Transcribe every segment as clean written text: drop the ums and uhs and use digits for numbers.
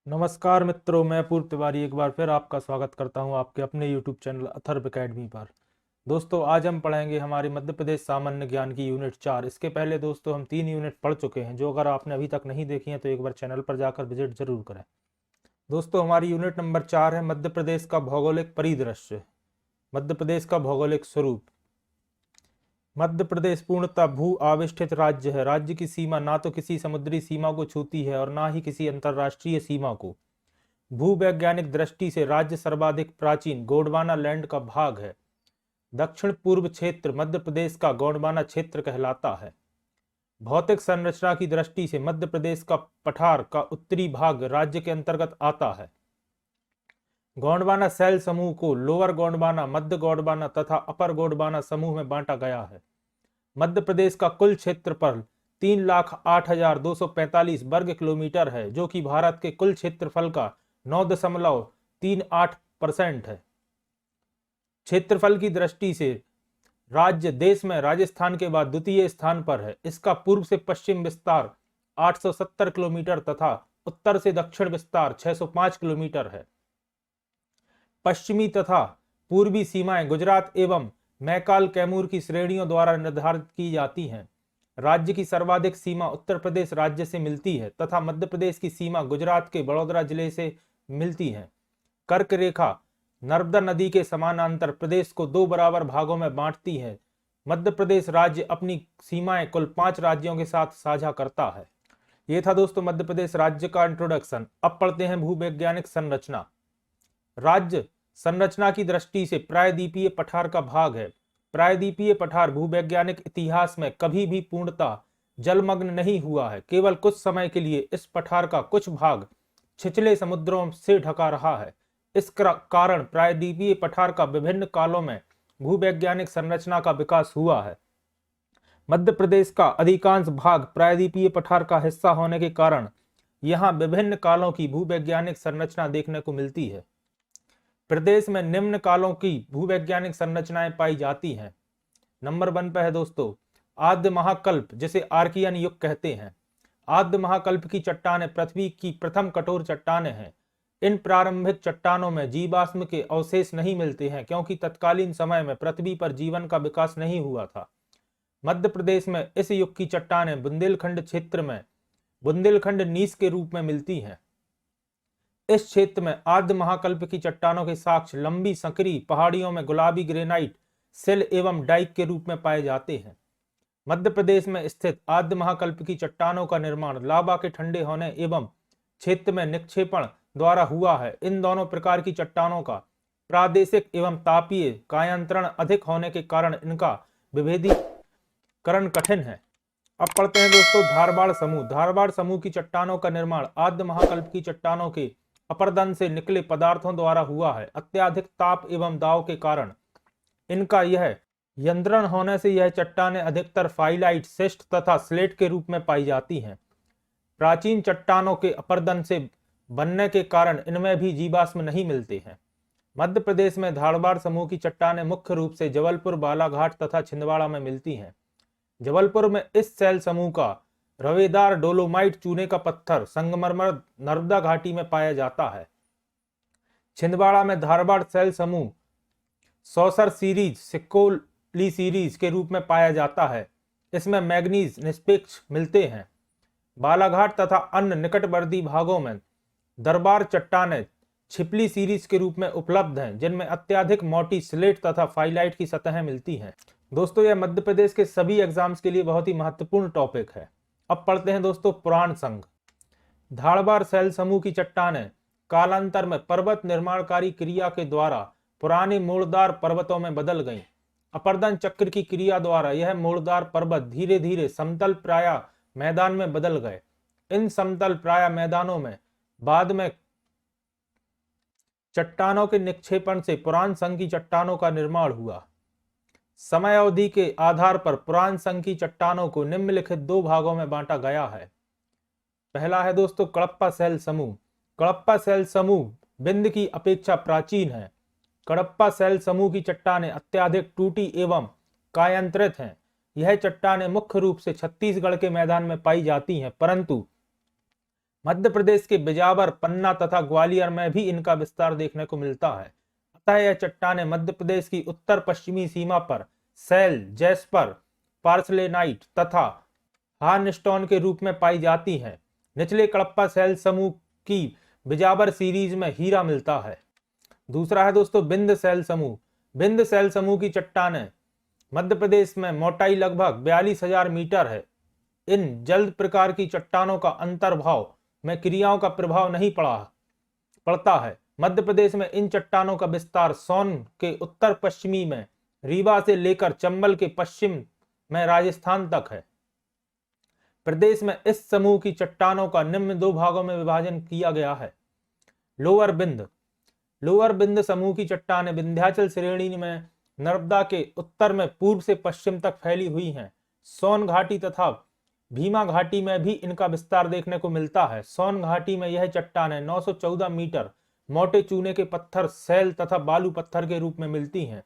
नमस्कार मित्रों, मैं अपूर्व तिवारी एक बार फिर आपका स्वागत करता हूं आपके अपने YouTube चैनल अथर्व एकेडमी पर। दोस्तों, आज हम पढ़ेंगे हमारी मध्य प्रदेश सामान्य ज्ञान की यूनिट 4। इसके पहले दोस्तों हम 3 यूनिट पढ़ चुके हैं, जो अगर आपने अभी तक नहीं देखी हैं तो एक बार चैनल पर जाकर विजिट जरूर करें। दोस्तों, हमारी यूनिट नंबर 4 है मध्य प्रदेश का भौगोलिक परिदृश्य, मध्य प्रदेश का भौगोलिक स्वरूप। मध्य प्रदेश पूर्णतः भू आविष्ठित राज्य है। राज्य की सीमा ना तो किसी समुद्री सीमा को छूती है और ना ही किसी अंतरराष्ट्रीय सीमा को। भूवैज्ञानिक दृष्टि से राज्य सर्वाधिक प्राचीन गोंडवाना लैंड का भाग है। दक्षिण पूर्व क्षेत्र मध्य प्रदेश का गोंडवाना क्षेत्र कहलाता है। भौतिक संरचना की दृष्टि से मध्य प्रदेश का पठार का उत्तरी भाग राज्य के अंतर्गत आता है। गोंडवाना शैल समूह को लोअर गोंडवाना, मध्य गोंडवाना तथा अपर गोंडवाना समूह में बांटा गया है। मध्य प्रदेश का कुल क्षेत्रफल 3,08,245 वर्ग किलोमीटर है, जो कि भारत के कुल क्षेत्रफल का 9.38% है। क्षेत्रफल की दृष्टि से राज्य देश में राजस्थान के बाद द्वितीय स्थान पर है। इसका पूर्व से पश्चिम विस्तार 870 किलोमीटर तथा उत्तर से दक्षिण विस्तार 605 किलोमीटर है। पश्चिमी तथा पूर्वी सीमाएं गुजरात एवं मैकाल कैमूर की श्रेणियों द्वारा निर्धारित की जाती हैं। राज्य की सर्वाधिक सीमा उत्तर प्रदेश राज्य से मिलती है तथा मध्य प्रदेश की सीमा गुजरात के बड़ौदा जिले से मिलती है। कर्क रेखा नर्मदा नदी के समानांतर प्रदेश को 2 बराबर भागों में बांटती है। मध्य प्रदेश राज्य अपनी सीमाएं कुल 5 राज्यों के साथ साझा करता है। ये था दोस्तों मध्य प्रदेश राज्य का इंट्रोडक्शन। अब पढ़ते हैं भूवैज्ञानिक संरचना। राज्य संरचना की दृष्टि से प्रायद्वीपीय पठार का भाग है। प्रायद्वीपीय पठार भूवैज्ञानिक इतिहास में कभी भी पूर्णतः जलमग्न नहीं हुआ है। केवल कुछ समय के लिए इस पठार का कुछ भाग छिछले समुद्रों से ढका रहा है। इस कारण प्रायद्वीपीय पठार का विभिन्न कालों में भूवैज्ञानिक संरचना का विकास हुआ है। मध्य प्रदेश का अधिकांश भाग प्रायद्वीपीय पठार का हिस्सा होने के कारण यहाँ विभिन्न कालों की भूवैज्ञानिक संरचना देखने को मिलती है। प्रदेश में निम्न कालों की भूवैज्ञानिक संरचनाएं पाई जाती हैं। नंबर 1 पर है दोस्तों आद्य महाकल्प, जिसे आर्कियन युग कहते हैं। आद्य महाकल्प की चट्टानें पृथ्वी की प्रथम कठोर चट्टानें हैं। इन प्रारंभिक चट्टानों में जीवाश्म के अवशेष नहीं मिलते हैं, क्योंकि तत्कालीन समय में पृथ्वी पर जीवन का विकास नहीं हुआ था। मध्य प्रदेश में इस युग की चट्टानें बुंदेलखंड क्षेत्र में बुंदेलखंड नीस के रूप में मिलती हैं। इस क्षेत्र में आद्य महाकल्प की चट्टानों के साक्ष्य लंबी संकरी पहाड़ियों में गुलाबी ग्रेनाइट सिल एवं डाइक के रूप में पाए जाते हैं। मध्य प्रदेश में स्थित आद्य महाकल्प की चट्टानों का निर्माण लावा के ठंडे होने एवं क्षेत्र में निक्षेपण द्वारा हुआ है। इन दोनों प्रकार की चट्टानों का प्रादेशिक एवं तापीय कायांतरण अधिक होने के कारण इनका विभेदीकरण कठिन है। अब पढ़ते हैं दोस्तों धारवाड़ समूह। धारवाड़ समूह की चट्टानों का निर्माण आद्य महाकल्प की चट्टानों के अपरदन से निकले पदार्थों द्वारा हुआ है। अत्यधिक ताप एवं दाव के कारण इनका यह यंत्रण होने से यह चट्टानें अधिकतर फाइलाइट, शिस्ट तथा स्लेट के रूप में पाई जाती हैं। प्राचीन चट्टानों के अपरदन से बनने के कारण इनमें भी जीवाश्म नहीं मिलते हैं। मध्य प्रदेश में धारवाड़ समूह की चट्टानें मुख्य रूप से जबलपुर, बालाघाट तथा छिंदवाड़ा में मिलती हैं। जबलपुर में इस शैल समूह का रवेदार डोलोमाइट चूने का पत्थर संगमरमर नर्मदा घाटी में पाया जाता है। छिंदवाड़ा में धारवाड़ शैल समूह सौसर सीरीज, सिक्कोली सीरीज के रूप में पाया जाता है। इसमें मैग्नीज निष्पेक्ष मिलते हैं। बालाघाट तथा अन्य निकटवर्ती भागों में दरबार चट्टानें छिपली सीरीज के रूप में उपलब्ध हैं, जिनमें अत्यधिक मोटी स्लेट तथा फाइलाइट की सतहें मिलती हैं। दोस्तों, यह मध्य प्रदेश के सभी एग्जाम्स के लिए बहुत ही महत्वपूर्ण टॉपिक है। अब पढ़ते हैं दोस्तों पुराण संघ। धारवाड़ शैल समूह की चट्टानें कालांतर में पर्वत निर्माणकारी क्रिया के द्वारा पुराने मूलदार पर्वतों में बदल गईं। अपरदन चक्र की क्रिया द्वारा यह मूलदार पर्वत धीरे धीरे समतल प्राय मैदान में बदल गए। इन समतल प्राय मैदानों में बाद में चट्टानों के निक्षेपण से पुराण संघ की चट्टानों का निर्माण हुआ। समय अवधि के आधार पर पुराण संघ की चट्टानों को निम्नलिखित 2 भागों में बांटा गया है। पहला है दोस्तों कडप्पा शैल समूह। कडप्पा शैल समूह बिंद की अपेक्षा प्राचीन है। कडप्पा शैल समूह की चट्टानें अत्यधिक टूटी एवं कायांतरित हैं। यह चट्टानें मुख्य रूप से छत्तीसगढ़ के मैदान में पाई जाती हैं, परंतु मध्य प्रदेश के बिजावर, पन्ना तथा ग्वालियर में भी इनका विस्तार देखने को मिलता है। अतः यह चट्टानें मध्य प्रदेश की उत्तर पश्चिमी सीमा पर सैल, जैस्पर, पार्सलेनाइट तथा हार्नस्टोन के रूप में पाई जाती हैं। निचले कडप्पा सैल समूह की बिजावर सीरीज में हीरा मिलता है। दूसरा है दोस्तों बिंद सैल समूह। बिंद सैल समूह की चट्टानें मध्य प्रदेश में मोटाई लगभग 42,000 मीटर है। इन जल्द प्रकार की चट्टानों का अंतर्भाव में क्रियाओं का प्रभाव नहीं पड़ता है। मध्य प्रदेश में इन चट्टानों का विस्तार सोन के उत्तर पश्चिमी में रीवा से लेकर चंबल के पश्चिम में राजस्थान तक है। प्रदेश में इस समूह की चट्टानों का निम्न दो भागों में विभाजन किया गया है। लोअर बिंद। लोअर बिंद समूह की चट्टानें विंध्याचल श्रेणी में नर्मदा के उत्तर में पूर्व से पश्चिम तक फैली हुई हैं। सोन घाटी तथा भीमा घाटी में भी इनका विस्तार देखने को मिलता है। सोन घाटी में यह चट्टानें 914 मीटर मोटे चूने के पत्थर, सैल तथा बालू पत्थर के रूप में मिलती हैं।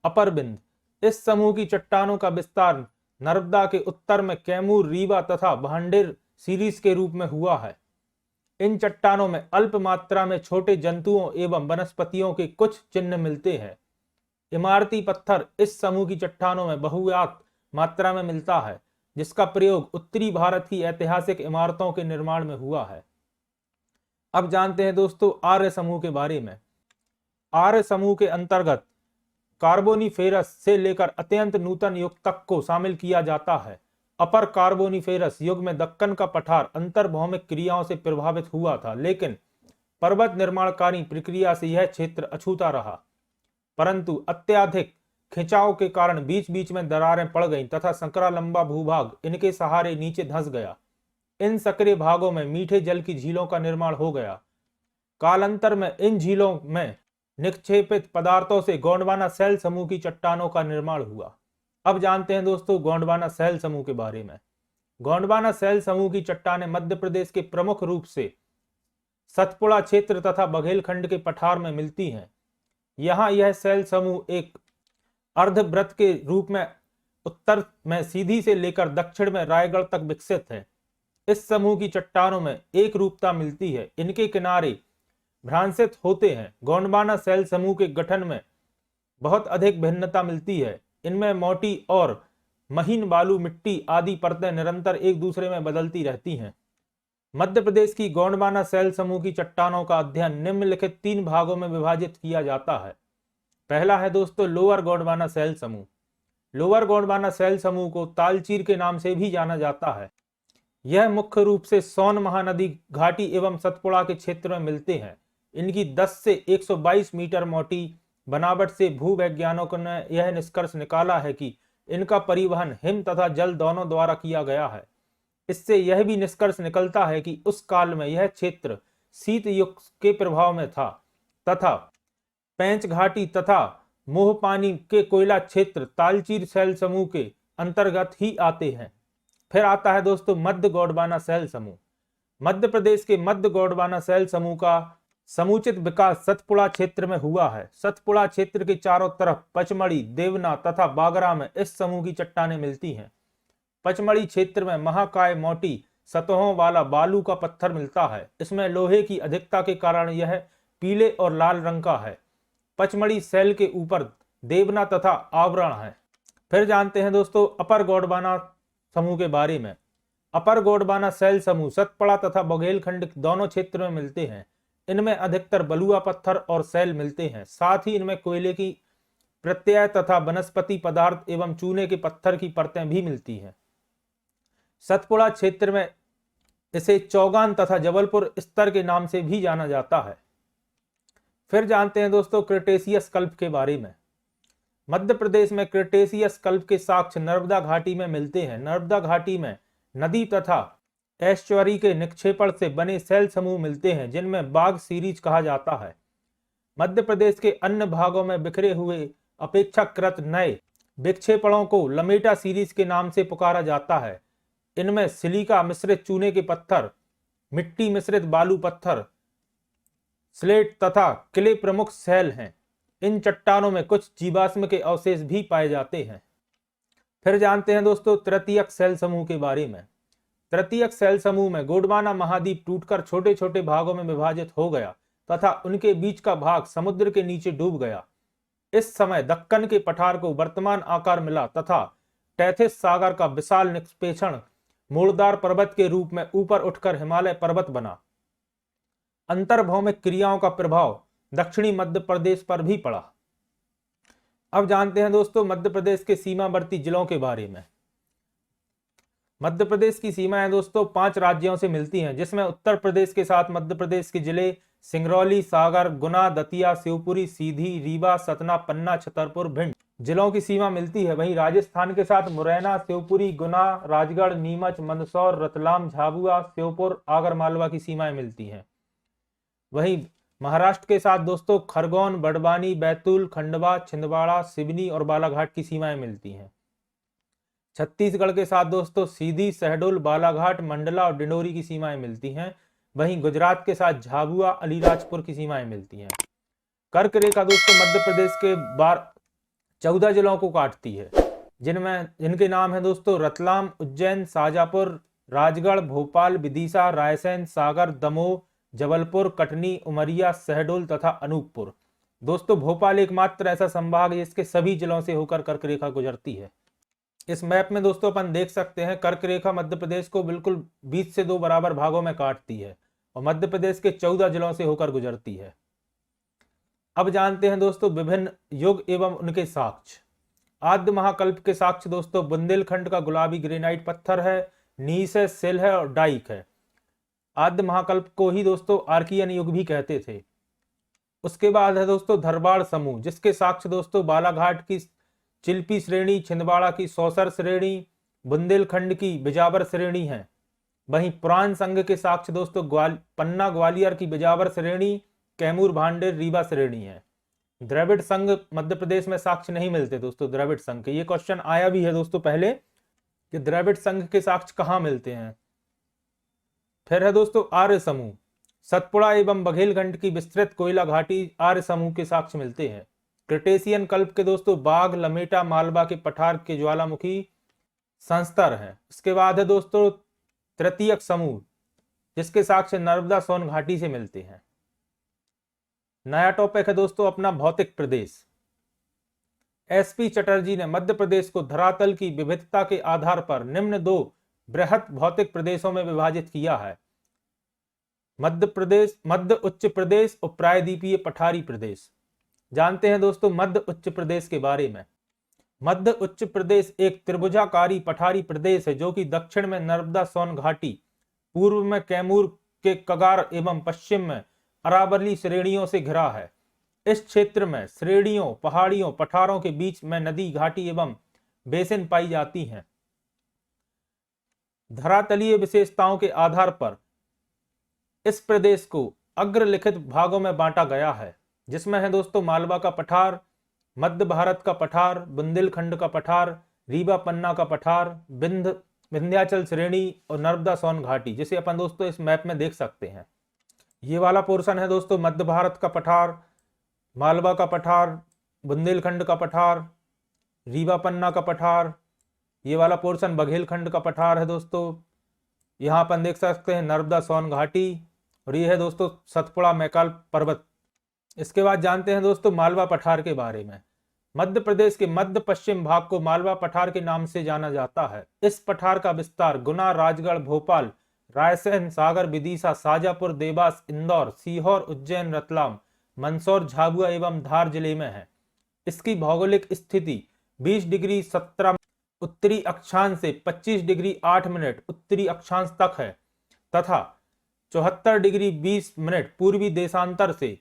अपर बिंद। इस समूह की चट्टानों का विस्तार नर्मदा के उत्तर में कैमूर, रीवा तथा भांडेर सीरीज के रूप में हुआ है। इन चट्टानों में अल्प मात्रा में छोटे जंतुओं एवं वनस्पतियों के कुछ चिन्ह मिलते हैं। इमारती पत्थर इस समूह की चट्टानों में बहुव्यात मात्रा में मिलता है, जिसका प्रयोग उत्तरी भारत की ऐतिहासिक इमारतों के निर्माण में हुआ है। अब जानते हैं दोस्तों आर्य समूह के बारे में। आर्य समूह के अंतर्गत कार्बोनिफेरस से लेकर अत्यंत नूतन युग तक को शामिल किया जाता है। अपर कार्बोनिफेरस युग में दक्कन का पठार अंतर्भौमिक क्रियाओं से प्रभावित हुआ था, लेकिन पर्वत निर्माणकारी प्रक्रिया से यह क्षेत्र अछूता रहा। परंतु अत्यधिक खिंचाव के कारण बीच बीच में दरारें पड़ गईं तथा संकरा लंबा भूभाग इनके सहारे नीचे धंस गया। इन सक्रिय भागों में मीठे जल की झीलों का निर्माण हो गया। कालांतर में इन झीलों में निक्षेपित पदार्थों से गोंडवाना सैल समूह की चट्टानों का निर्माण हुआ। अब जानते हैं दोस्तों गोंडवाना सैल समूह के बारे में। गोंडवाना सैल समूह की चट्टानें मध्य प्रदेश के प्रमुख रूप से सतपुड़ा क्षेत्र तथा बघेलखंड के पठार में मिलती हैं। यहाँ यह सैल समूह एक अर्धवृत्त के रूप में उत्तर में सीधी से लेकर दक्षिण में रायगढ़ तक विकसित है। इस समूह की चट्टानों में एक रूपता मिलती है, इनके किनारे भ्रांसित होते हैं। गोंडवाना सैल समूह के गठन में बहुत अधिक भिन्नता मिलती है। इनमें मोटी और महीन बालू, मिट्टी आदि परतें निरंतर एक दूसरे में बदलती रहती हैं। मध्य प्रदेश की गोंडवाना सैल समूह की चट्टानों का अध्ययन निम्नलिखित 3 भागों में विभाजित किया जाता है। पहला है दोस्तों लोअर गोंडवाना सैल समूह। लोअर गोंडवाना सैल समूह को तालचीर के नाम से भी जाना जाता है। यह मुख्य रूप से सोन महानदी घाटी एवं सतपुड़ा के क्षेत्र में मिलते हैं। इनकी 10 से 122 मीटर मोटी बनावट से भूवैज्ञानिकों ने यह निष्कर्ष निकाला है कि इनका परिवहन हिम तथा जल दोनों द्वारा किया गया है। इससे यह भी निष्कर्ष निकलता है कि उस काल में यह क्षेत्र शीत युग के प्रभाव में था तथा पेंच घाटी तथा मोहपानी के कोयला क्षेत्र तालचीर सैल समूह के अंतर्गत ही आते हैं। फिर आता है दोस्तों मध्य गोंडवाना सैल समूह। मध्य प्रदेश के मध्य गोंडवाना सैल समूह का समुचित विकास सतपुड़ा क्षेत्र में हुआ है। सतपुड़ा क्षेत्र के चारों तरफ पचमढ़ी, देवना तथा बागरा में इस समूह की चट्टानें मिलती हैं। पचमढ़ी क्षेत्र में महाकाय मोटी सतहों वाला बालू का पत्थर मिलता है। इसमें लोहे की अधिकता के कारण यह पीले और लाल रंग का है। पचमढ़ी सैल के ऊपर देवना तथा आवरण है। फिर जानते हैं दोस्तों अपर गोंडवाना समूह के बारे में। अपर गोंडवाना सैल समूह सतपुड़ा तथा बुंदेलखंड दोनों क्षेत्र में मिलते हैं। इनमें अधिकतर बलुआ पत्थर और सैल मिलते हैं। साथ ही इनमें कोयले की प्रत्यय तथा वनस्पति पदार्थ एवं चूने के पत्थर की परतें भी मिलती हैं। सतपुड़ा क्षेत्र में इसे चौगान तथा जबलपुर स्तर के नाम से भी जाना जाता है। फिर जानते हैं दोस्तों क्रेटेशियस कल्प के बारे में। मध्य प्रदेश में क्रेटेशियस कल्प के साक्ष्य नर्मदा घाटी में मिलते हैं। नर्मदा घाटी में नदी तथा एस्चुअरी के निक्षेपण से बने सैल समूह मिलते हैं, जिनमें बाघ सीरीज कहा जाता है। मध्य प्रदेश के अन्य भागों में बिखरे हुए अपेक्षाकृत नए विक्षेपणों को लमेटा सीरीज के नाम से पुकारा जाता है। इनमें सिलिका मिश्रित चूने के पत्थर, मिट्टी मिश्रित बालू पत्थर, स्लेट तथा किले प्रमुख सैल हैं। इन चट्टानों में कुछ जीवाश्म के अवशेष भी पाए जाते हैं। फिर जानते हैं दोस्तों तृतीयक सैल समूह के बारे में। तृतीयक शैल समूह में गोंडवाना महाद्वीप टूटकर छोटे छोटे भागों में विभाजित हो गया तथा उनके बीच का भाग समुद्र के नीचे डूब गया। इस समय दक्कन के पठार को वर्तमान आकार मिला तथा टैथिस सागर का विशाल निष्पेषण मोड़दार पर्वत के रूप में ऊपर उठकर हिमालय पर्वत बना। अंतर्भौमिक क्रियाओं का प्रभाव दक्षिणी मध्य प्रदेश पर भी पड़ा। अब जानते हैं दोस्तों मध्य प्रदेश के सीमावर्ती जिलों के बारे में। मध्य प्रदेश की सीमाएं दोस्तों 5 राज्यों से मिलती हैं, जिसमें उत्तर प्रदेश के साथ मध्य प्रदेश के जिले सिंगरौली, सागर, गुना, दतिया, शिवपुरी, सीधी, रीवा, सतना, पन्ना, छतरपुर, भिंड जिलों की सीमा मिलती है। वहीं राजस्थान के साथ मुरैना, शिवपुरी, गुना, राजगढ़, नीमच, मंदसौर, रतलाम, झाबुआ, श्योपुर, आगरमालवा की सीमाएं मिलती हैं। वहीं महाराष्ट्र के साथ दोस्तों खरगोन, बड़वानी, बैतूल, खंडवा, छिंदवाड़ा, सिवनी और बालाघाट की सीमाएं मिलती हैं। छत्तीसगढ़ के साथ दोस्तों सीधी, शहडोल, बालाघाट, मंडला और डिंडोरी की सीमाएं मिलती हैं। वहीं गुजरात के साथ झाबुआ, अलीराजपुर की सीमाएं मिलती हैं। कर्क रेखा दोस्तों मध्य प्रदेश के 14 जिलों को काटती है, जिनके नाम है दोस्तों रतलाम, उज्जैन, शाजापुर, राजगढ़, भोपाल, विदिशा, रायसेन, सागर, दमोह, जबलपुर, कटनी, उमरिया, शहडोल तथा अनूपपुर। दोस्तों भोपाल एकमात्र ऐसा संभाग है जिसके सभी जिलों से होकर कर्क रेखा गुजरती है। इस मैप में दोस्तों अपन देख सकते हैं कर्क रेखा मध्य प्रदेश को बिल्कुल 20 से 2 बराबर भागों में काटती है और मध्य प्रदेश के 14 जिलों से होकर गुजरती है। अब जानते हैं दोस्तों विभिन्न युग एवं उनके साक्ष्य। आद्य महाकल्प के साक्ष्य दोस्तों बुंदेलखंड का गुलाबी ग्रेनाइट पत्थर है, नीस है, सिल है और डाइक है। आद्य महाकल्प को ही दोस्तों आर्कियन युग भी कहते थे। उसके बाद है दोस्तों धरवाड़ समूह, जिसके साक्ष्य दोस्तों बालाघाट की चिल्पी श्रेणी, छिंदवाड़ा की सौसर श्रेणी, बुंदेलखंड की बिजावर श्रेणी है। वहीं पुराण संघ के साक्ष्य दोस्तों पन्ना ग्वालियर की बिजावर श्रेणी, कैमूर भांडेर रीवा श्रेणी है। द्रविड़ संघ मध्य प्रदेश में साक्ष्य नहीं मिलते दोस्तों द्रविड़ संघ के। ये क्वेश्चन आया भी है दोस्तों पहले कि द्रविड़ संघ के साक्ष्य कहां मिलते हैं। फिर है दोस्तों आर्य समूह, सतपुड़ा एवं बघेलखंड की विस्तृत कोयला घाटी आर्य समूह के साक्ष्य मिलते हैं। क्रिटेशियन कल्प के दोस्तों बाघ, लमेटा, मालवा के पठार के ज्वालामुखी संस्तर हैं। इसके बाद है दोस्तों तृतीयक समूह, जिसके साक्ष्य नर्मदा सोन घाटी से मिलते हैं। नया टॉपिक है दोस्तों अपना भौतिक प्रदेश। एसपी चटर्जी ने मध्य प्रदेश को धरातल की विविधता के आधार पर निम्न 2 बृहत भौतिक प्रदेशों में विभाजित किया है। मध्य उच्च प्रदेश और प्रायद्वीपीय पठारी प्रदेश। जानते हैं दोस्तों मध्य उच्च प्रदेश के बारे में। मध्य उच्च प्रदेश एक त्रिभुजाकारी पठारी प्रदेश है जो कि दक्षिण में नर्मदा सोन घाटी, पूर्व में कैमूर के कगार एवं पश्चिम में अरावली श्रेणियों से घिरा है। इस क्षेत्र में श्रेणियों, पहाड़ियों, पठारों के बीच में नदी, घाटी एवं बेसिन पाई जाती हैं। धरातलीय विशेषताओं के आधार पर इस प्रदेश को अग्रलिखित भागों में बांटा गया है, जिसमें है दोस्तों मालवा का पठार, मध्य भारत का पठार, बुंदेलखंड का पठार, रीवा पन्ना का पठार, विंध्याचल श्रेणी और नर्मदा सोन घाटी, जिसे अपन दोस्तों इस मैप में देख सकते हैं। ये वाला पोर्शन है दोस्तों मध्य भारत का पठार, मालवा का पठार, बुंदेलखंड का पठार, रीवा पन्ना का पठार। ये वाला पोर्शन बघेलखंड का पठार है दोस्तों। यहाँ अपन देख सकते हैं नर्मदा सोन घाटी और ये है दोस्तों सतपुड़ा मैकाल पर्वत। इसके बाद जानते हैं दोस्तों मालवा पठार के बारे में। मध्य प्रदेश के मध्य पश्चिम भाग को मालवा पठार के नाम से जाना जाता है। इस पठार का विस्तार गुना, राजगढ़, भोपाल, रायसेन, सागर, विदिशा, शाजापुर, देवास, इंदौर, सीहोर, उज्जैन, रतलाम, मंदसौर, झाबुआ एवं धार जिले में है। इसकी भौगोलिक स्थिति 20 डिग्री 17 उत्तरी अक्षांश से 25 डिग्री 8 मिनट उत्तरी अक्षांश तक है तथा 74 डिग्री 20 मिनट पूर्वी देशांतर से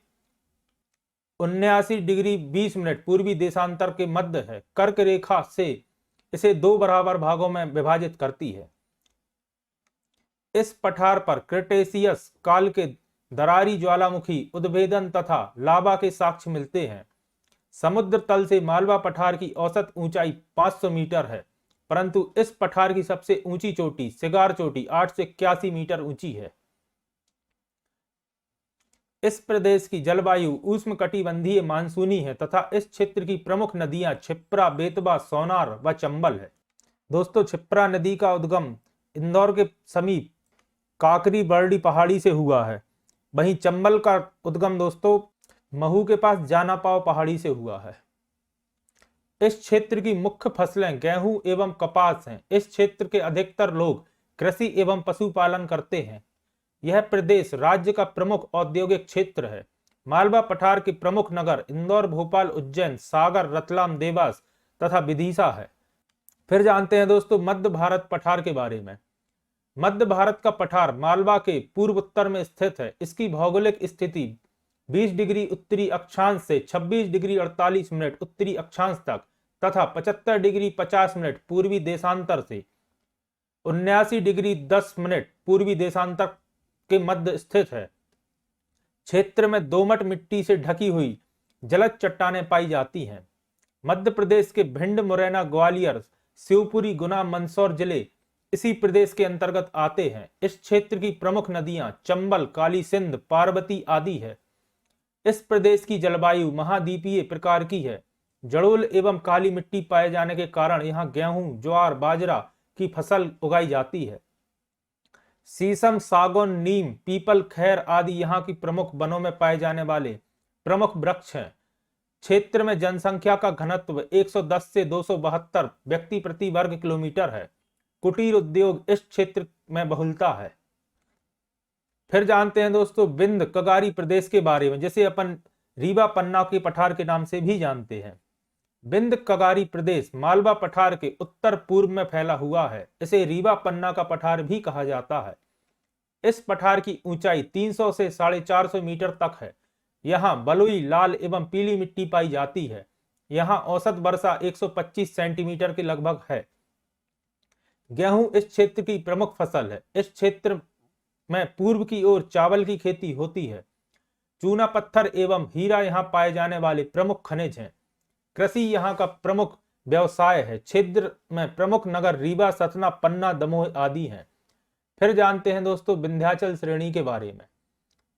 79 डिग्री 20 मिनट पूर्वी देशांतर के मध्य है। कर्क रेखा से इसे 2 बराबर भागों में विभाजित करती है। इस पठार पर क्रिटेशियस काल के दरारी ज्वालामुखी उद्भेदन तथा लावा के साक्ष्य मिलते हैं। समुद्र तल से मालवा पठार की औसत ऊंचाई 500 मीटर है, परंतु इस पठार की सबसे ऊंची चोटी सिगार चोटी 8 से 81 मीटर ऊंची है। इस प्रदेश की जलवायु उष्णकटिबंधीय मानसूनी है तथा इस क्षेत्र की प्रमुख नदियां क्षिप्रा, बेतवा, सोनार व चंबल है। दोस्तों क्षिप्रा नदी का उद्गम इंदौर के समीप काकरी बरडी पहाड़ी से हुआ है। वहीं चंबल का उद्गम दोस्तों महू के पास जानापाव पहाड़ी से हुआ है। इस क्षेत्र की मुख्य फसलें गेहूं एवं कपास हैं। इस क्षेत्र के अधिकतर लोग कृषि एवं पशुपालन करते हैं। यह प्रदेश राज्य का प्रमुख औद्योगिक क्षेत्र है। मालवा पठार के प्रमुख नगर इंदौर, भोपाल, उज्जैन, सागर, रतलाम, देवास तथा विदिशा है। फिर जानते हैं दोस्तों मध्य भारत पठार के बारे में। मध्य भारत का पठार मालवा के पूर्व उत्तर में स्थित है। इसकी भौगोलिक स्थिति 20 डिग्री उत्तरी अक्षांश से 26 डिग्री 48 मिनट उत्तरी अक्षांश तक तथा 75 डिग्री 50 मिनट पूर्वी देशांतर से 79 डिग्री 10 मिनट पूर्वी देशांतर के मध्य स्थित है। क्षेत्र में दोमट मिट्टी से ढकी हुई जलद चट्टानें पाई जाती हैं। मध्य प्रदेश के भिंड, मुरैना, ग्वालियर, शिवपुरी, गुना, मंदसौर जिले इसी प्रदेश के अंतर्गत आते हैं। इस क्षेत्र की प्रमुख नदियां चंबल, काली सिंध, पार्वती आदि है। इस प्रदेश की जलवायु महाद्वीपीय प्रकार की है। जड़ोल एवं काली मिट्टी पाए जाने के कारण यहाँ गेहूं, ज्वार, बाजरा की फसल उगाई जाती है। शीशम, सागौन, नीम, पीपल, खैर आदि यहाँ की प्रमुख वनों में पाए जाने वाले प्रमुख वृक्ष हैं। क्षेत्र में जनसंख्या का घनत्व 110 से 272 व्यक्ति प्रति वर्ग किलोमीटर है। कुटीर उद्योग इस क्षेत्र में बहुलता है। फिर जानते हैं दोस्तों विंध्य कगारी प्रदेश के बारे में, जिसे अपन रीवा पन्ना के पठार के नाम से भी जानते हैं। विंध्य कगारी प्रदेश मालवा पठार के उत्तर पूर्व में फैला हुआ है। इसे रीवा पन्ना का पठार भी कहा जाता है। इस पठार की ऊंचाई 300 से 450 मीटर तक है। यहाँ बलुई, लाल एवं पीली मिट्टी पाई जाती है। यहाँ औसत वर्षा 125 सेंटीमीटर के लगभग है। गेहूं इस क्षेत्र की प्रमुख फसल है। इस क्षेत्र में पूर्व की ओर चावल की खेती होती है। चूना पत्थर एवं हीरा यहाँ पाए जाने वाले प्रमुख खनिज हैं। कृषि यहाँ का प्रमुख व्यवसाय है। क्षेत्र में प्रमुख नगर रीवा, सतना, पन्ना, दमोह आदि हैं। फिर जानते हैं दोस्तों विंध्याचल श्रेणी के बारे में।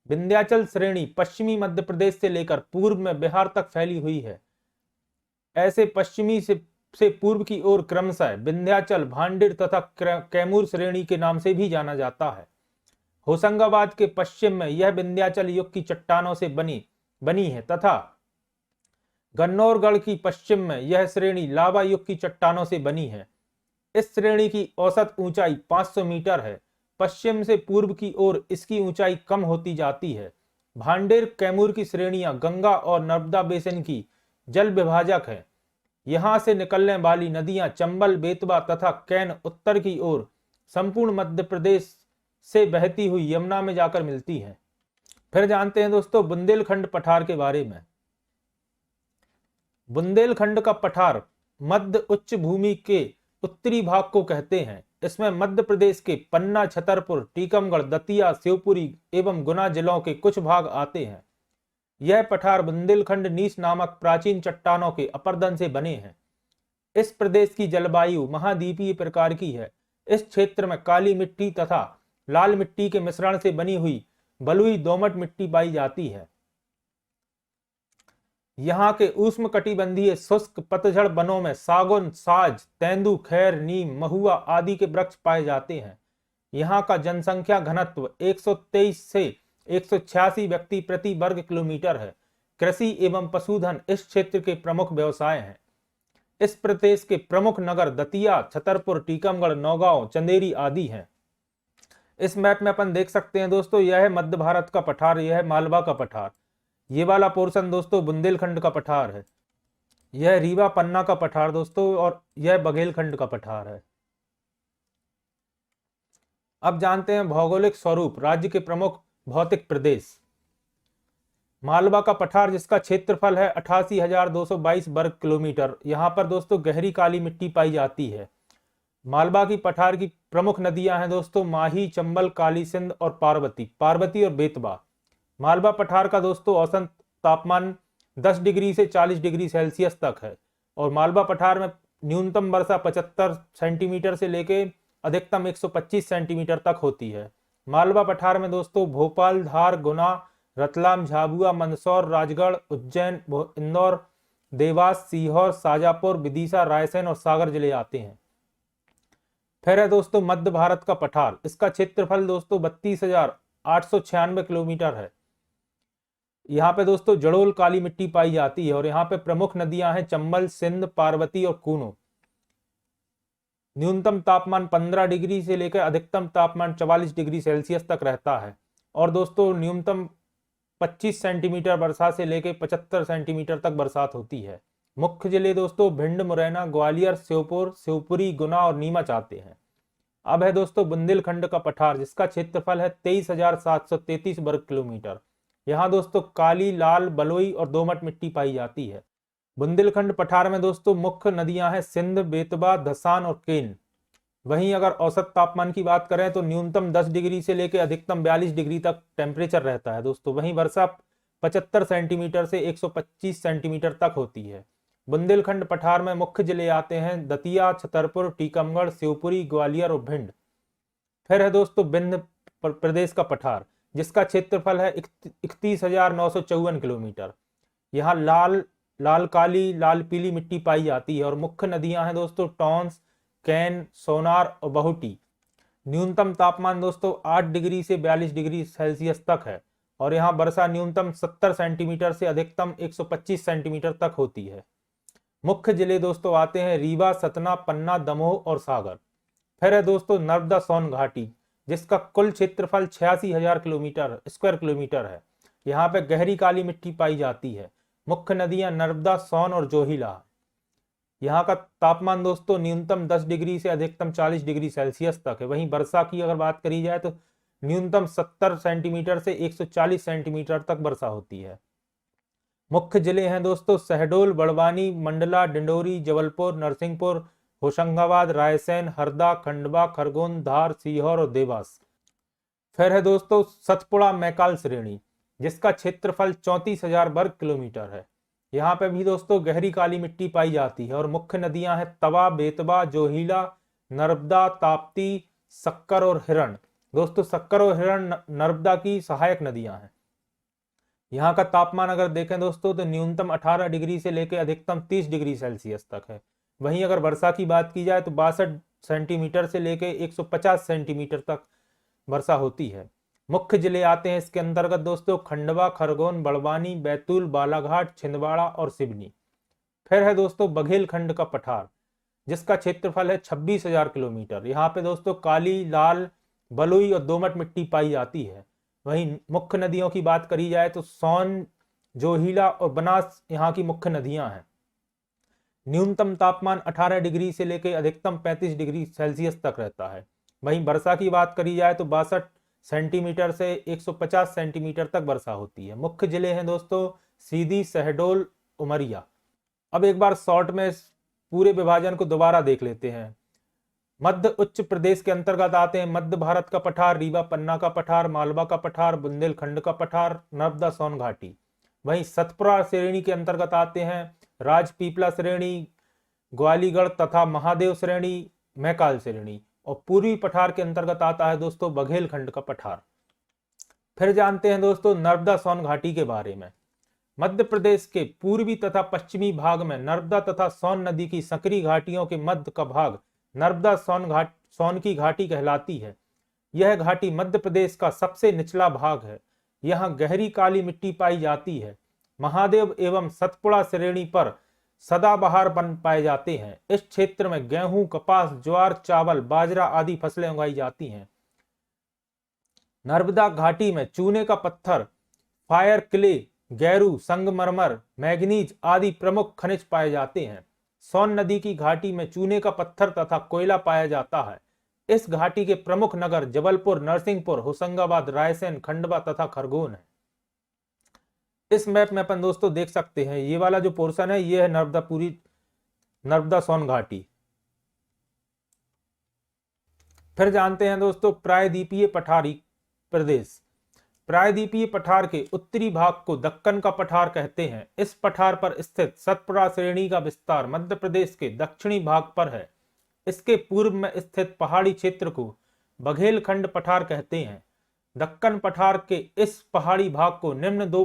विंध्याचल श्रेणी पश्चिमी मध्य प्रदेश से लेकर पूर्व में बिहार तक फैली हुई है। ऐसे पश्चिमी से पूर्व की ओर क्रमशः विंध्याचल, भांडेर तथा कैमूर श्रेणी के नाम से भी जाना जाता है। होशंगाबाद के पश्चिम में यह विंध्याचल युग की चट्टानों से बनी है तथा गन्नौरगढ़ की पश्चिम में यह श्रेणी लावा युग की चट्टानों से बनी है। इस श्रेणी की औसत ऊंचाई 500 मीटर है। पश्चिम से पूर्व की ओर इसकी ऊंचाई कम होती जाती है। भांडेर, कैमूर की श्रेणियां गंगा और नर्मदा बेसिन की जल विभाजक है। यहां से निकलने वाली नदियां चंबल, बेतवा तथा कैन उत्तर की ओर संपूर्ण मध्य प्रदेश से बहती हुई यमुना में जाकर मिलती है। फिर जानते हैं दोस्तों बुंदेलखंड पठार के बारे में। बुंदेलखंड का पठार मध्य उच्च भूमि के उत्तरी भाग को कहते हैं। इसमें मध्य प्रदेश के पन्ना, छतरपुर, टीकमगढ़, दतिया, शिवपुरी एवं गुना जिलों के कुछ भाग आते हैं। यह पठार बुंदेलखंड नीस नामक प्राचीन चट्टानों के अपर्दन से बने हैं। इस प्रदेश की जलवायु महाद्वीपीय प्रकार की है। इस क्षेत्र में काली मिट्टी तथा लाल मिट्टी के मिश्रण से बनी हुई बलुई दोमट मिट्टी पाई जाती है। यहाँ के उष्णकटिबंधीय शुष्क पतझड़ वनों में सागौन, साज, तेंदू, खैर, नीम, महुआ आदि के वृक्ष पाए जाते हैं। यहाँ का जनसंख्या घनत्व 123 से 186 व्यक्ति प्रति वर्ग किलोमीटर है। कृषि एवं पशुधन इस क्षेत्र के प्रमुख व्यवसाय हैं। इस प्रदेश के प्रमुख नगर दतिया, छतरपुर, टीकमगढ़, नौगांव, चंदेरी आदि हैं। इस मैप में अपन देख सकते हैं दोस्तों, यह है मध्य भारत का पठार, यह है मालवा का पठार। ये वाला पोर्शन दोस्तों बुंदेलखंड का पठार है। यह रीवा पन्ना का पठार दोस्तों, और यह बघेलखंड का पठार है। अब जानते हैं भौगोलिक स्वरूप राज्य के प्रमुख भौतिक प्रदेश। मालवा का पठार जिसका क्षेत्रफल है 88,222 वर्ग किलोमीटर। यहाँ पर दोस्तों गहरी काली मिट्टी पाई जाती है। मालवा की पठार की प्रमुख नदियां हैं दोस्तों माही, चंबल, काली सिंध और पार्वती और बेतवा। मालवा पठार का दोस्तों औसत तापमान 10 डिग्री से 40 डिग्री सेल्सियस तक है। और मालवा पठार में न्यूनतम वर्षा 75 सेंटीमीटर से लेके अधिकतम 125 सेंटीमीटर तक होती है। मालवा पठार में दोस्तों भोपाल, धार, गुना, रतलाम, झाबुआ, मंदसौर, राजगढ़, उज्जैन, इंदौर, देवास, सीहोर, शाजापुर, विदिशा, रायसेन और सागर जिले आते हैं। फिर है दोस्तों मध्य भारत का पठार, इसका क्षेत्रफल दोस्तों 32,896 किलोमीटर है। यहाँ पे दोस्तों जड़ोल काली मिट्टी पाई जाती है और यहाँ पे प्रमुख नदियां हैं चंबल, सिंध, पार्वती और कूनो। न्यूनतम तापमान 15 डिग्री से लेकर अधिकतम तापमान 44 डिग्री सेल्सियस तक रहता है। और दोस्तों न्यूनतम 25 सेंटीमीटर वर्षा से लेकर 75 सेंटीमीटर तक बरसात होती है। मुख्य जिले दोस्तों भिंड, मुरैना, ग्वालियर, श्योपुर, शिवपुरी, गुना और नीमच आते हैं। अब है दोस्तों बुंदेलखंड का पठार, जिसका क्षेत्रफल है 23,733 वर्ग किलोमीटर। यहाँ दोस्तों काली, लाल, बलुई और दोमट मिट्टी पाई जाती है। बुंदेलखंड पठार में दोस्तों मुख्य नदियां हैं सिंध, बेतवा, धसान और केन। वहीं अगर औसत तापमान की बात करें तो न्यूनतम 10 डिग्री से लेकर अधिकतम 42 डिग्री तक टेम्परेचर रहता है दोस्तों। वहीं वर्षा 75 सेंटीमीटर से 125 सेंटीमीटर तक होती है। बुंदेलखंड पठार में मुख्य जिले आते हैं दतिया, छतरपुर, टीकमगढ़, शिवपुरी, ग्वालियर और भिंड। फिर है दोस्तों विंध्य प्रदेश का पठार, जिसका क्षेत्रफल है 31,954 किलोमीटर। यहाँ लाल काली, लाल पीली मिट्टी पाई जाती है और मुख्य नदियां हैं दोस्तों टॉन्स, कैन, सोनार और बहुटी। न्यूनतम तापमान दोस्तों 8 डिग्री से 42 डिग्री सेल्सियस तक है और यहाँ वर्षा न्यूनतम 70 सेंटीमीटर से अधिकतम 125 सेंटीमीटर तक होती है। मुख्य जिले दोस्तों आते हैं रीवा, सतना, पन्ना, दमोह और सागर। फिर है दोस्तों नर्मदा सोन घाटी, जिसका कुल क्षेत्रफल 86,000 स्क्वायर किलोमीटर है। यहाँ पे गहरी काली मिट्टी पाई जाती है। मुख्य नदियां नर्मदा, सोन और जोहिला। यहाँ का तापमान दोस्तों न्यूनतम 10 डिग्री से अधिकतम 40 डिग्री सेल्सियस तक है। वहीं वर्षा की अगर बात करी जाए तो न्यूनतम 70 सेंटीमीटर से 140 सेंटीमीटर तक वर्षा होती है। मुख्य जिले हैं दोस्तों शहडोल, बड़वानी, मंडला, डिंडोरी, जबलपुर, नरसिंहपुर, होशंगाबाद, रायसेन, हरदा, खंडवा, खरगोन, धार, सीहोर और देवास। फिर है दोस्तों सतपुड़ा मैकाल श्रेणी, जिसका क्षेत्रफल 34,000 वर्ग किलोमीटर है। यहाँ पे भी दोस्तों गहरी काली मिट्टी पाई जाती है और मुख्य नदियां हैं तवा, बेतवा, जोहिला, नर्मदा, ताप्ती, सक्कर और हिरण। दोस्तों सक्कर और हिरण नर्मदा की सहायक नदियां हैं। यहाँ का तापमान अगर देखें दोस्तों तो न्यूनतम 18 डिग्री से लेकर अधिकतम 30 डिग्री सेल्सियस तक है। वहीं अगर वर्षा की बात की जाए तो 62 सेंटीमीटर से लेकर 150 सेंटीमीटर तक वर्षा होती है। मुख्य जिले आते हैं इसके अंतर्गत दोस्तों खंडवा, खरगोन, बड़वानी, बैतूल, बालाघाट, छिंदवाड़ा और सिवनी। फिर है दोस्तों बघेलखंड का पठार, जिसका क्षेत्रफल है 26,000 किलोमीटर। यहाँ पे दोस्तों काली, लाल, बलुई और दोमट मिट्टी पाई जाती है। वहीं मुख्य नदियों की बात करी जाए तो सोन, जोहिला और बनास यहाँ की मुख्य नदियां हैं। न्यूनतम तापमान 18 डिग्री से लेकर अधिकतम 35 डिग्री सेल्सियस तक रहता है। वहीं वर्षा की बात करी जाए तो 62 सेंटीमीटर से 150 सेंटीमीटर तक वर्षा होती है। मुख्य जिले हैं दोस्तों सीधी, शहडोल, उमरिया। अब एक बार शॉर्ट में पूरे विभाजन को दोबारा देख लेते हैं। मध्य उच्च प्रदेश के अंतर्गत आते हैं मध्य भारत का पठार, रीवा पन्ना का पठार, मालवा का पठार, बुंदेलखंड का पठार, नर्मदा सोन घाटी। वहीं सतपुड़ा श्रेणी के अंतर्गत आते हैं राजपीपला श्रेणी, ग्वालीगढ़ तथा महादेव श्रेणी, मैकाल श्रेणी। और पूर्वी पठार के अंतर्गत आता है दोस्तों बघेलखंड का पठार। फिर जानते हैं दोस्तों नर्मदा सोन घाटी के बारे में। मध्य प्रदेश के पूर्वी तथा पश्चिमी भाग में नर्मदा तथा सोन नदी की संकरी घाटियों के मध्य का भाग नर्मदा सोन की घाटी कहलाती है। यह घाटी मध्य प्रदेश का सबसे निचला भाग है। यहाँ गहरी काली मिट्टी पाई जाती है। महादेव एवं सतपुड़ा श्रेणी पर सदाबहार वन पाए जाते हैं। इस क्षेत्र में गेहूं, कपास, ज्वार, चावल, बाजरा आदि फसलें उगाई जाती हैं। नर्मदा घाटी में चूने का पत्थर, फायर क्ले, गैरू, संगमरमर, मैग्नीज आदि प्रमुख खनिज पाए जाते हैं। सोन नदी की घाटी में चूने का पत्थर तथा कोयला पाया जाता है। इस घाटी के प्रमुख नगर जबलपुर, नरसिंहपुर, होशंगाबाद, रायसेन, खंडवा तथा खरगोन है। इस मैप में अपन दोस्तों देख सकते हैं ये वाला जो पोर्शन है ये है नर्मदा सोन घाटी। फिर जानते हैं दोस्तों प्रायद्वीपीय पठारी प्रदेश। प्रायद्वीपीय पठार के उत्तरी भाग को दक्कन का पठार कहते हैं। इस पठार पर स्थित सतपुड़ा श्रेणी का विस्तार मध्य प्रदेश के दक्षिणी भाग पर है। इसके पूर्व में स्थित पहाड़ी क्षेत्र को बघेलखंड पठार कहते हैं। दक्कन पठार के इस पहाड़ी भाग को निम्न दो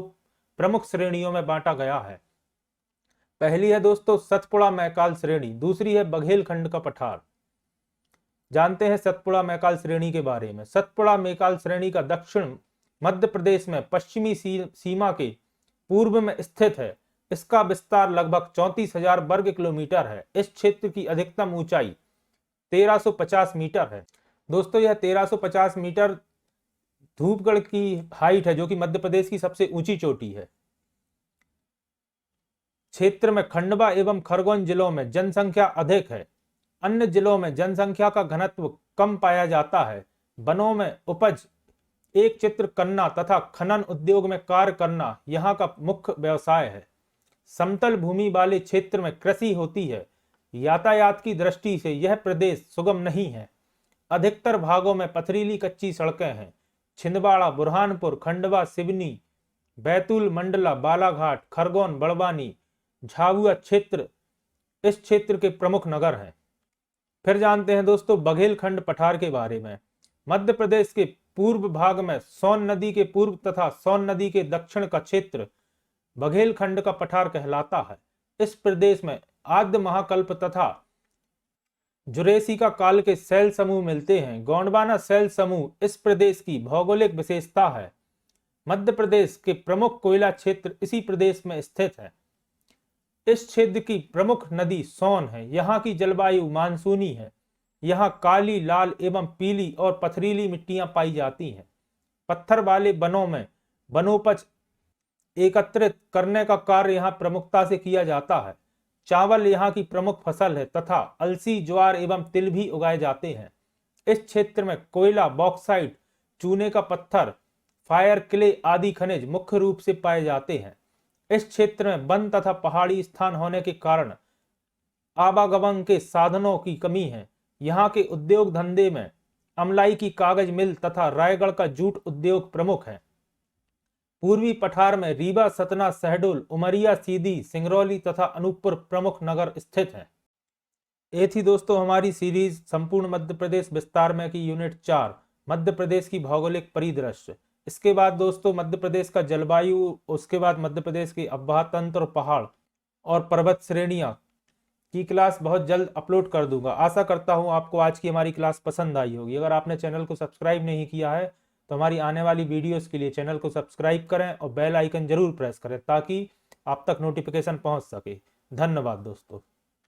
प्रमुख श्रेणियों में बांटा गया है। पहली है दोस्तों सतपुड़ा मैकाल श्रेणी, दूसरी है बघेलखंड का पठार। जानते हैं सतपुड़ा मैकाल श्रेणी के बारे में। सतपुड़ा मैकाल श्रेणी का दक्षिण मध्य प्रदेश में पश्चिमी सीमा के पूर्व में स्थित है। इसका विस्तार लगभग 34,000 वर्ग किलोमीटर है। इस क्षेत्र की अधिकतम ऊंचाई 1350 मीटर है। दोस्तों यह 1350 मीटर धूपगढ़ की हाइट है, जो कि मध्य प्रदेश की सबसे ऊंची चोटी है। क्षेत्र में खंडवा एवं खरगोन जिलों में जनसंख्या अधिक है। अन्य जिलों में जनसंख्या का घनत्व कम पाया जाता है। वनों में उपज, एक चित्र करना तथा खनन उद्योग में कार्य करना यहाँ का मुख्य व्यवसाय है। समतल भूमि वाले क्षेत्र में कृषि होती है। यातायात की दृष्टि से यह प्रदेश सुगम नहीं है। अधिकतर भागों में पथरीली कच्ची सड़कें हैं। छिंदवाड़ा, बुरहानपुर, खंडवा, सिवनी, बैतूल, मंडला, बालाघाट, खरगोन, बड़वानी, झाबुआ क्षेत्र इस क्षेत्र के प्रमुख नगर हैं। फिर जानते हैं दोस्तों बघेलखंड पठार के बारे में। मध्य प्रदेश के पूर्व भाग में सोन नदी के पूर्व तथा सोन नदी के दक्षिण का क्षेत्र बघेलखंड का पठार कहलाता है। इस प्रदेश में आद्य महाकल्प तथा जुरेसिका काल के शैल समूह मिलते हैं। गोंडवाना शैल समूह इस प्रदेश की भौगोलिक विशेषता है। मध्य प्रदेश के प्रमुख कोयला क्षेत्र इसी प्रदेश में स्थित है। इस क्षेत्र की प्रमुख नदी सोन है। यहाँ की जलवायु मानसूनी है। यहाँ काली, लाल एवं पीली और पथरीली मिट्टियां पाई जाती हैं। पत्थर वाले वनों में वनोपज एकत्रित करने का कार्य यहाँ प्रमुखता से किया जाता है। चावल यहाँ की प्रमुख फसल है तथा अलसी, ज्वार एवं तिल भी उगाए जाते हैं। इस क्षेत्र में कोयला, बॉक्साइट, चूने का पत्थर, फायर क्ले आदि खनिज मुख्य रूप से पाए जाते हैं। इस क्षेत्र में वन तथा पहाड़ी स्थान होने के कारण आवागमन के साधनों की कमी है। यहाँ के उद्योग धंधे में अमलाई की कागज मिल तथा रायगढ़ का जूट उद्योग प्रमुख है। पूर्वी पठार में रीवा, सतना, शहडोल, उमरिया, सीधी, सिंगरौली तथा अनूपपुर प्रमुख नगर स्थित हैं। ये थी दोस्तों हमारी सीरीज संपूर्ण मध्य प्रदेश विस्तार में की यूनिट 4 मध्य प्रदेश की भौगोलिक परिदृश्य। इसके बाद दोस्तों मध्य प्रदेश का जलवायु, उसके बाद मध्य प्रदेश की अववाह तंत्र, पहाड़ और पर्वत श्रेणियां की क्लास बहुत जल्द अपलोड कर दूंगा। आशा करता हूं आपको आज की हमारी क्लास पसंद आई होगी। अगर आपने चैनल को सब्सक्राइब नहीं किया है तो हमारी आने वाली वीडियोस के लिए चैनल को सब्सक्राइब करें और बेल आइकन जरूर प्रेस करें ताकि आप तक नोटिफिकेशन पहुंच सके। धन्यवाद दोस्तों।